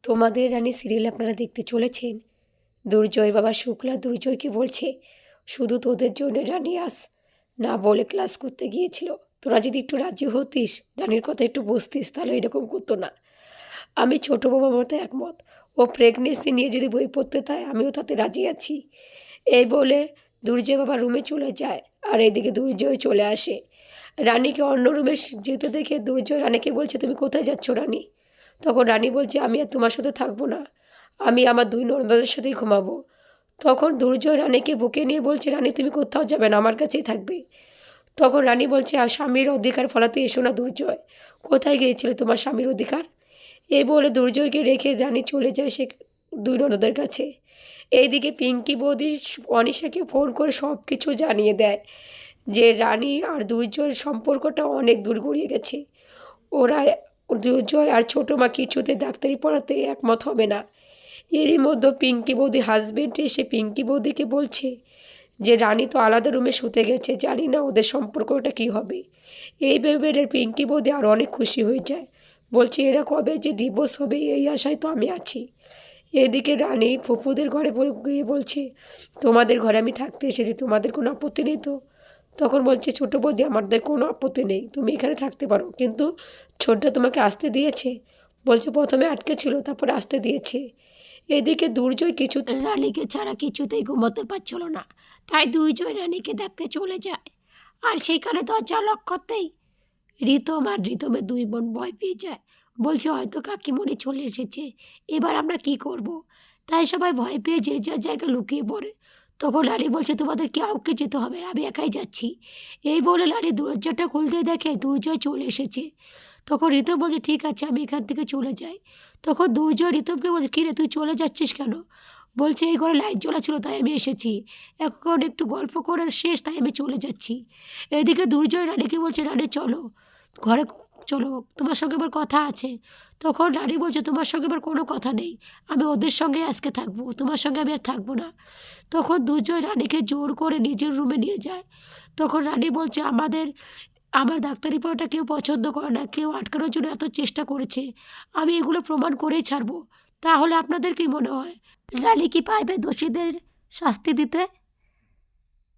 তোমাদের রানী সিরিয়াল আপনারা দেখতে চলেছেন। দুর্জয় বাবা শুক্লা দুর্জয়কে বলছে, শুধু তোদের জন্য রানী আস না বলে ক্লাস করতে গিয়েছিল। তোরা যদি একটু রাজি হতিস, রানীর কথা একটু বুঝতিস, তাহলে এরকম করতো না। আমি ছোটো বাবার মতো একমত। ও প্রেগনেন্সি নিয়ে যদি বই পড়তে চায়, আমিও তাতে রাজি আছি। এই বলে দুর্জয় বাবা রুমে চলে যায়, আর এইদিকে দুর্জয় চলে আসে। রানীকে অন্য রুমে যেতে দেখে দুর্জয় রানীকে বলছে, তুমি কোথায় যাচ্ছ রানী? তখন রানী বলছে, আমি আর তোমার সাথে থাকবো না, আমি আমার দুই ননদের সাথেই ঘুমাবো। তখন দুর্জয় রানীকে বুকে নিয়ে বলছে, রানী তুমি কোথাও যাবে না, আমার কাছেই থাকবে। তখন রানী বলছে, আর স্বামীর অধিকার ফলাতে এসো না দুর্জয়, কোথায় গিয়েছিলে তোমার স্বামীর অধিকার? এই বলে দুর্জয়কে রেখে রানী চলে যায় সে দুই ননদের কাছে। এইদিকে পিঙ্কি বৌদি অনিশাকে ফোন করে সব কিছু জানিয়ে দেয় যে রানী আর দুর্জয়ের সম্পর্কটা অনেক দূর গড়িয়ে গেছে। ওরা দুর্জয় আর ছোটো মা কিছুতে ডাক্তারি পড়াতে একমত হবে না। এরই মধ্যে পিঙ্কি বৌদির হাজবেন্ড এসে পিঙ্কি বৌদিকে বলছে যে রানী তো আলাদা রুমে শুতে গেছে, জানি না ওদের সম্পর্কটা কী হবে। এই ভেবে পিঙ্কি বৌদি আর অনেক খুশি হয়ে যায়, বলছে এরা কবে যে ডিভোর্স হবে এই আশায় তো আমি আছি। এদিকে রানী ফুফুদের ঘরে গিয়ে বলছে, তোমাদের ঘরে আমি থাকতে এসেছি, তোমাদের কোনো আপত্তি নেই তো? তখন বলছে ছোটো বৌদি, আমাদের কোনো আপত্তি নেই, তুমি এখানে থাকতে পারো, কিন্তু ছোটটা তোমাকে আসতে দিয়েছে? বলছে প্রথমে আটকে ছিল, তারপরে আসতে দিয়েছে। এদিকে দুর্জয় কিছু রানীকে ছাড়া কিছুতেই ঘুমোতে পারছিল না, তাই দুর্জয় রানীকে দেখতে চলে যায়। আর সেইখানে দরজা লক করতেই রিতম আর রিতমের দুই বোন ভয় পেয়ে যায়, বলছে হয়তো কাকিমণি চলে এসেছে, এবার আমরা কি করব। তাই সবাই ভয় পেয়ে যে যার জায়গায় লুকিয়ে পড়ে। তখন লালি বলছে, তোমাদের কাউকে যেতে হবে না, আমি একাই যাচ্ছি। এই বলে লালি দরজাটা খুলতে দেখে দুর্জয় চলে এসেছে। তখন রিতম বলছে, ঠিক আছে আমি এখান থেকে চলে যাই। তখন দুর্জয় রিতমকে বলছে, কী রে তুই চলে যাচ্ছিস কেন? বলছে এই ঘরে লাইট জ্বলা ছিল তাই আমি এসেছি, এখন একটু গল্প করে শেষ, তাই আমি চলে যাচ্ছি। এদিকে দুর্জয় রানীকে বলছে, রানী চলো ঘরে, চলো তোমার সঙ্গে আবার কথা আছে। তখন রানী বলছে, তোমার সঙ্গে আবার কোনো কথা নেই, আমি ওদের সঙ্গে আজকে থাকবো, তোমার সঙ্গে আমি আর থাকবো না। তখন দুর্জয় রানীকে জোর করে নিজের রুমে নিয়ে যায়। তখন রানী বলছে, আমার ডাক্তারি পড়াটা কেউ পছন্দ করে না, কেউ আটকানোর জন্য এত চেষ্টা করেছে, আমি এগুলো প্রমাণ করেই ছাড়বো। তাহলে আপনাদের কি মনে হয়, রানী কি পারবে দোষীদের শাস্তি দিতে?